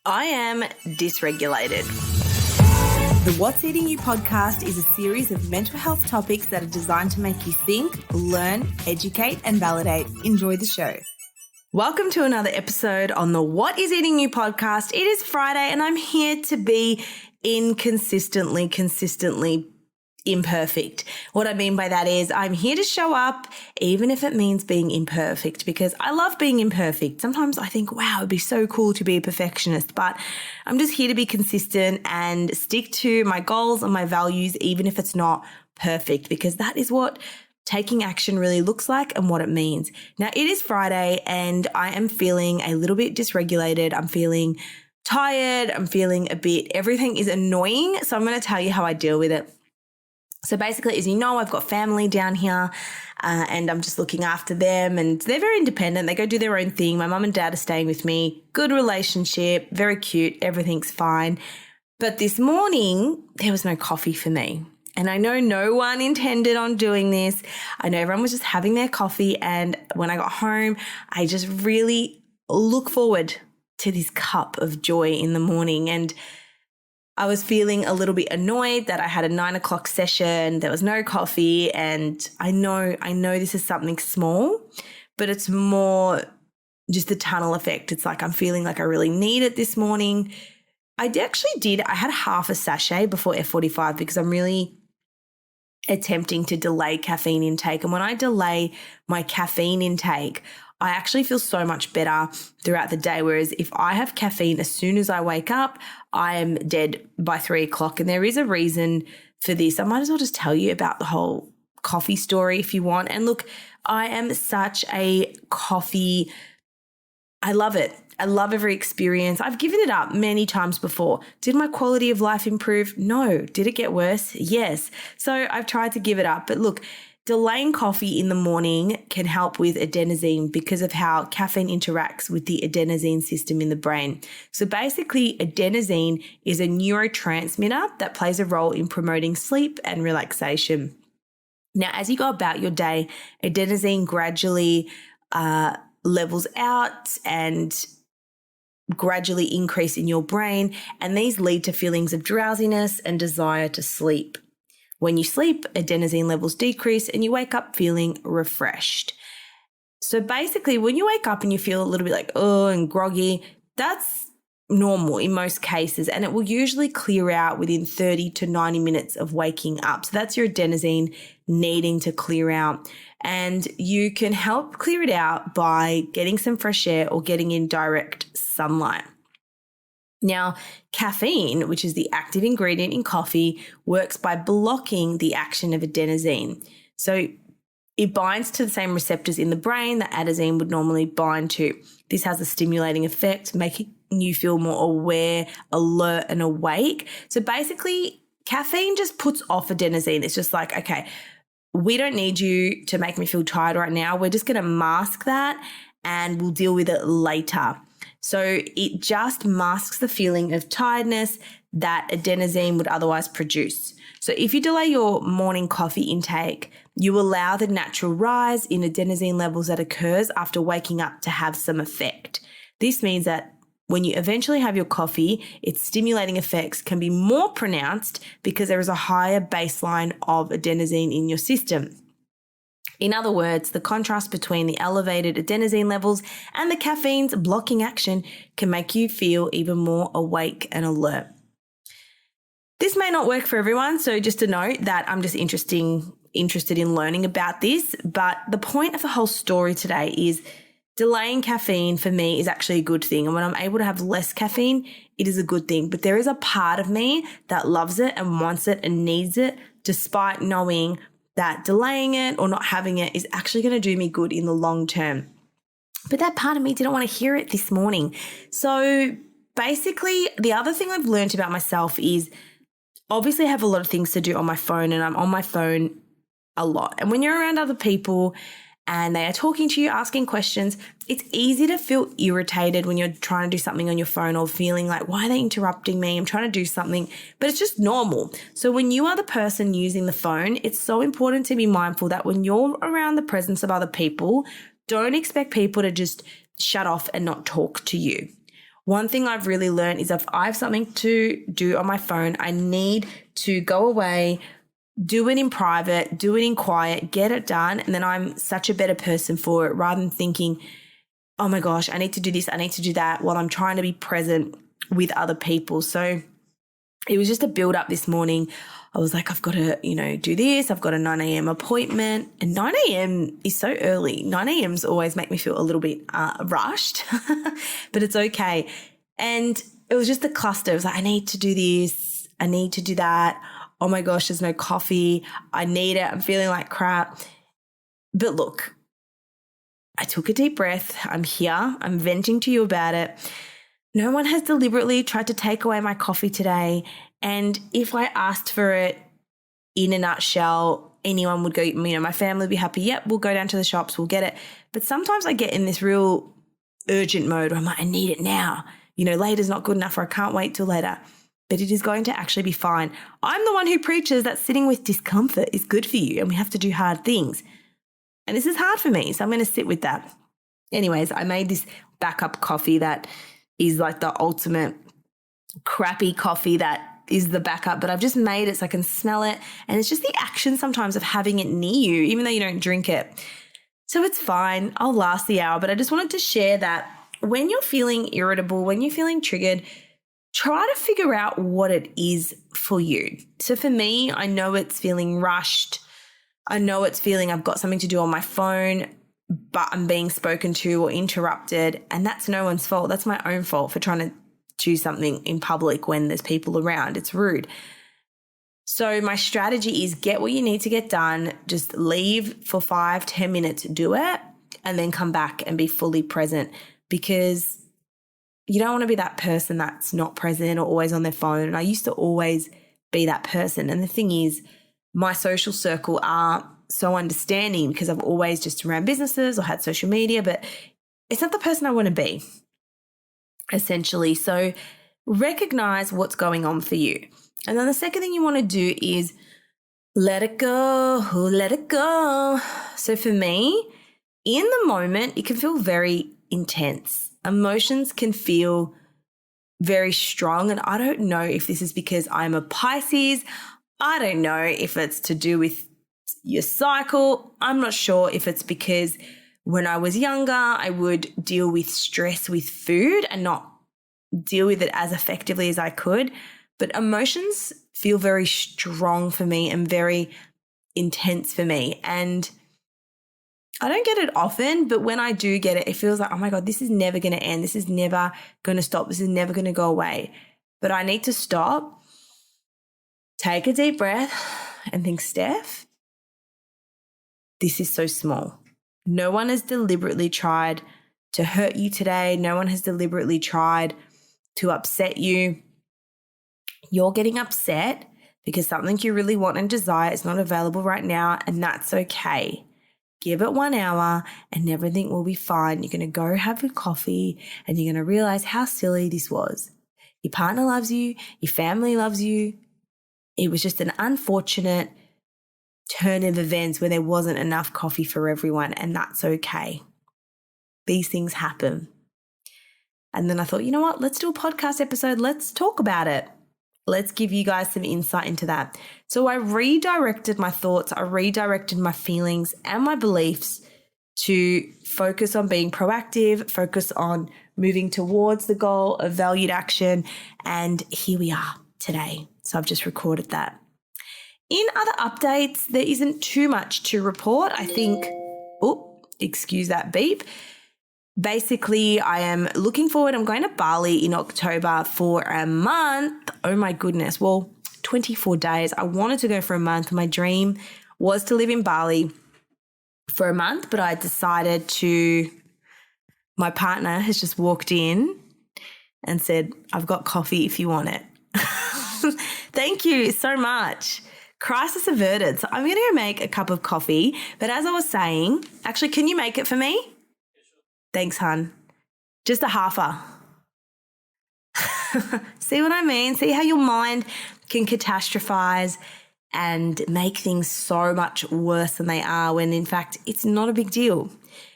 I am dysregulated. The What's Eating You podcast is a series of mental health topics that are designed to make you think, learn, educate, and validate. Enjoy the show. Welcome to another episode on the What is Eating You podcast. It is Friday and I'm here to be consistently imperfect. What I mean by that is I'm here to show up even if it means being imperfect, because I love being imperfect. Sometimes I think, wow, it'd be so cool to be a perfectionist, but I'm just here to be consistent and stick to my goals and my values, even if it's not perfect, because that is what taking action really looks like and what it means. Now, it is Friday and I am feeling a little bit dysregulated. I'm feeling tired. I'm feeling everything is annoying. So I'm going to tell you how I deal with it. So basically, as you know, I've got family down here and I'm just looking after them, and they're very independent. They go do their own thing. My mum and dad are staying with me. Good relationship, very cute. Everything's fine. But this morning, there was no coffee for me. And I know no one intended on doing this. I know everyone was just having their coffee. And when I got home, I just really look forward to this cup of joy in the morning. And I was feeling a little bit annoyed that I had a 9 o'clock session. There was no coffee. And I know this is something small, but it's more just the tunnel effect. It's like I'm feeling like I really need it this morning. I had half a sachet before F45 because I'm really attempting to delay caffeine intake. And when I delay my caffeine intake, I actually feel so much better throughout the day. Whereas if I have caffeine as soon as I wake up, I am dead by 3 o'clock. And there is a reason for this. I might as well just tell you about the whole coffee story if you want. And look, I am such a coffee. I love it. I love every experience. I've given it up many times before. Did my quality of life improve? No. Did it get worse? Yes. So I've tried to give it up. But look, delaying coffee in the morning can help with adenosine because of how caffeine interacts with the adenosine system in the brain. So basically, adenosine is a neurotransmitter that plays a role in promoting sleep and relaxation. Now, as you go about your day, adenosine gradually levels out and gradually increase in your brain, and these lead to feelings of drowsiness and desire to sleep. When you sleep, adenosine levels decrease and you wake up feeling refreshed. So basically, when you wake up and you feel a little bit like, and groggy, that's normal in most cases, and it will usually clear out within 30 to 90 minutes of waking up. So that's your adenosine needing to clear out. And you can help clear it out by getting some fresh air or getting in direct sunlight. Now, caffeine, which is the active ingredient in coffee, works by blocking the action of adenosine. So it binds to the same receptors in the brain that adenosine would normally bind to. This has a stimulating effect, making you feel more aware, alert, and awake. So basically, caffeine just puts off adenosine. It's just like, okay, we don't need you to make me feel tired right now. We're just going to mask that and we'll deal with it later. So it just masks the feeling of tiredness that adenosine would otherwise produce. So if you delay your morning coffee intake, you allow the natural rise in adenosine levels that occurs after waking up to have some effect. This means that when you eventually have your coffee, its stimulating effects can be more pronounced because there is a higher baseline of adenosine in your system. In other words, the contrast between the elevated adenosine levels and the caffeine's blocking action can make you feel even more awake and alert. This may not work for everyone, so just a note that I'm just interested in learning about this, but the point of the whole story today is delaying caffeine for me is actually a good thing. And when I'm able to have less caffeine, it is a good thing. But there is a part of me that loves it and wants it and needs it, despite knowing that delaying it or not having it is actually going to do me good in the long term. But that part of me didn't want to hear it this morning. So basically, the other thing I've learned about myself is obviously I have a lot of things to do on my phone, and I'm on my phone a lot. And when you're around other people and they are talking to you, asking questions, it's easy to feel irritated when you're trying to do something on your phone or feeling like, why are they interrupting me? I'm trying to do something, but it's just normal. So when you are the person using the phone, it's so important to be mindful that when you're around the presence of other people, don't expect people to just shut off and not talk to you. One thing I've really learned is if I have something to do on my phone, I need to go away, do it in private, do it in quiet, get it done. And then I'm such a better person for it rather than thinking, oh my gosh, I need to do this, I need to do that while I'm trying to be present with other people. So it was just a build up this morning. I was like, I've got to, do this. I've got a 9 a.m. appointment, and 9 a.m. is so early. 9 a.m.s always make me feel a little bit rushed, but it's okay. And it was just a cluster. It was like, I need to do this. I need to do that. Oh my gosh, there's no coffee. I need it. I'm feeling like crap. But look, I took a deep breath. I'm here. I'm venting to you about it. No one has deliberately tried to take away my coffee today. And if I asked for it in a nutshell, anyone would go, my family would be happy. Yep, we'll go down to the shops, we'll get it. But sometimes I get in this real urgent mode where I'm like, I need it now. Later's not good enough, or I can't wait till later. But it is going to actually be fine. I'm the one who preaches that sitting with discomfort is good for you and we have to do hard things. And this is hard for me, so I'm going to sit with that. Anyways, I made this backup coffee that is like the ultimate crappy coffee that is the backup, but I've just made it so I can smell it. And it's just the action sometimes of having it near you, even though you don't drink it. So it's fine. I'll last the hour, but I just wanted to share that when you're feeling irritable, when you're feeling triggered, try to figure out what it is for you. So for me, I know it's feeling rushed. I know it's feeling I've got something to do on my phone, but I'm being spoken to or interrupted. And that's no one's fault. That's my own fault for trying to do something in public when there's people around. It's rude. So my strategy is get what you need to get done. Just leave for 5-10 minutes, do it, and then come back and be fully present, because you don't want to be that person that's not present or always on their phone. And I used to always be that person. And the thing is, my social circle are so understanding because I've always just ran businesses or had social media, but it's not the person I want to be, essentially. So recognize what's going on for you. And then the second thing you want to do is let it go, let it go. So for me, in the moment, it can feel very intense. Emotions can feel very strong. And I don't know if this is because I'm a Pisces. I don't know if it's to do with your cycle. I'm not sure if it's because when I was younger, I would deal with stress with food and not deal with it as effectively as I could. But emotions feel very strong for me and very intense for me. And I don't get it often, but when I do get it, it feels like, oh my God, this is never going to end. This is never going to stop. This is never going to go away. But I need to stop, take a deep breath and think, Steph, this is so small. No one has deliberately tried to hurt you today. No one has deliberately tried to upset you. You're getting upset because something you really want and desire is not available right now, and that's okay. Give it 1 hour and everything will be fine. You're going to go have your coffee and you're going to realize how silly this was. Your partner loves you. Your family loves you. It was just an unfortunate turn of events where there wasn't enough coffee for everyone, and that's okay. These things happen. And then I thought, you know what? Let's do a podcast episode. Let's talk about it. Let's give you guys some insight into that. So I redirected my thoughts, I redirected my feelings and my beliefs to focus on being proactive, focus on moving towards the goal of valued action. And here we are today. So I've just recorded that. In other updates, there isn't too much to report. I think, excuse that beep. Basically, I am looking forward. I'm going to Bali in October for a month. Oh my goodness. Well, 24 days. I wanted to go for a month. My dream was to live in Bali for a month, but I decided my partner has just walked in and said, I've got coffee if you want it. Thank you so much. Crisis averted. So I'm going to go make a cup of coffee. But as I was saying, actually, can you make it for me? Thanks, hun. Just a halfer. See what I mean? See how your mind can catastrophize and make things so much worse than they are when, in fact, it's not a big deal.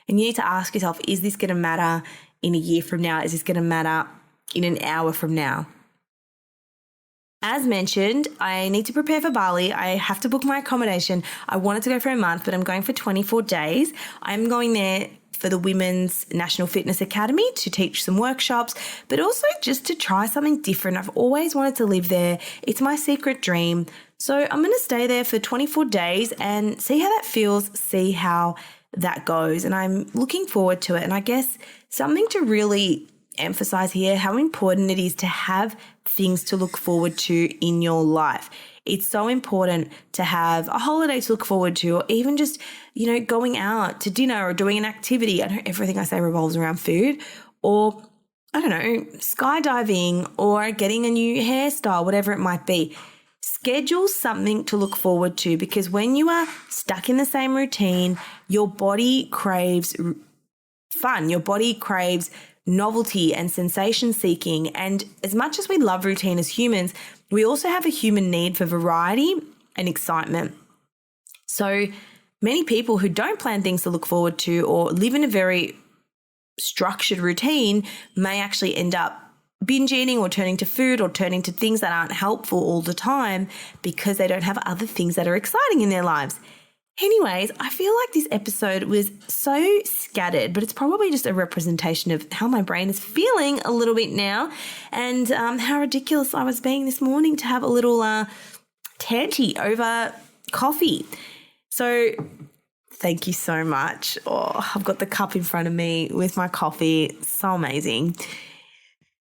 And you need to ask yourself, is this going to matter in a year from now? Is this going to matter in an hour from now. As mentioned, I need to prepare for Bali. I have to book my accommodation. I wanted to go for a month, but I'm going for 24 days. I'm going there for the Women's National Fitness Academy to teach some workshops, but also just to try something different. I've always wanted to live there. It's my secret dream. So I'm going to stay there for 24 days and see how that feels, see how that goes. And I'm looking forward to it. And I guess something to really emphasize here, how important it is to have things to look forward to in your life. It's so important to have a holiday to look forward to, or even just, going out to dinner or doing an activity. I know everything I say revolves around food, or skydiving or getting a new hairstyle, whatever it might be. Schedule something to look forward to, because when you are stuck in the same routine, your body craves fun. Your body craves novelty and sensation seeking. And as much as we love routine as humans, we also have a human need for variety and excitement. So many people who don't plan things to look forward to or live in a very structured routine may actually end up binge eating or turning to food or turning to things that aren't helpful all the time because they don't have other things that are exciting in their lives. Anyways, I feel like this episode was so scattered, but it's probably just a representation of how my brain is feeling a little bit now, and how ridiculous I was being this morning to have a little tanty over coffee. So thank you so much. Oh, I've got the cup in front of me with my coffee. So amazing.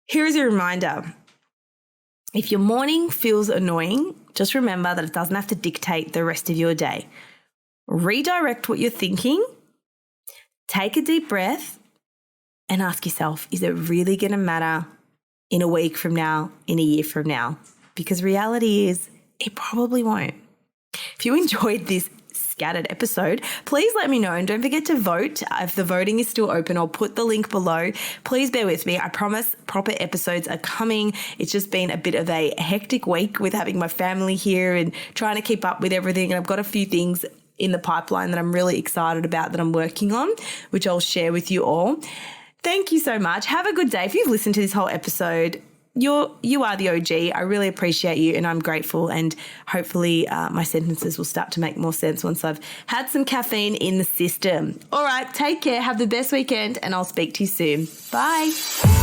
Here is a reminder. If your morning feels annoying, just remember that it doesn't have to dictate the rest of your day. Redirect what you're thinking, take a deep breath, and ask yourself, is it really going to matter in a week from now, in a year from now? Because reality is, it probably won't. If you enjoyed this scattered episode, please let me know, and don't forget to vote. If the voting is still open, I'll put the link below. Please bear with me. I promise proper episodes are coming. It's just been a bit of a hectic week with having my family here and trying to keep up with everything. And I've got a few things in the pipeline that I'm really excited about that I'm working on, which I'll share with you all. Thank you so much. Have a good day. If you've listened to this whole episode, you are the OG. I really appreciate you, and I'm grateful, and hopefully my sentences will start to make more sense once I've had some caffeine in the system. All right, take care. Have the best weekend, and I'll speak to you soon. Bye.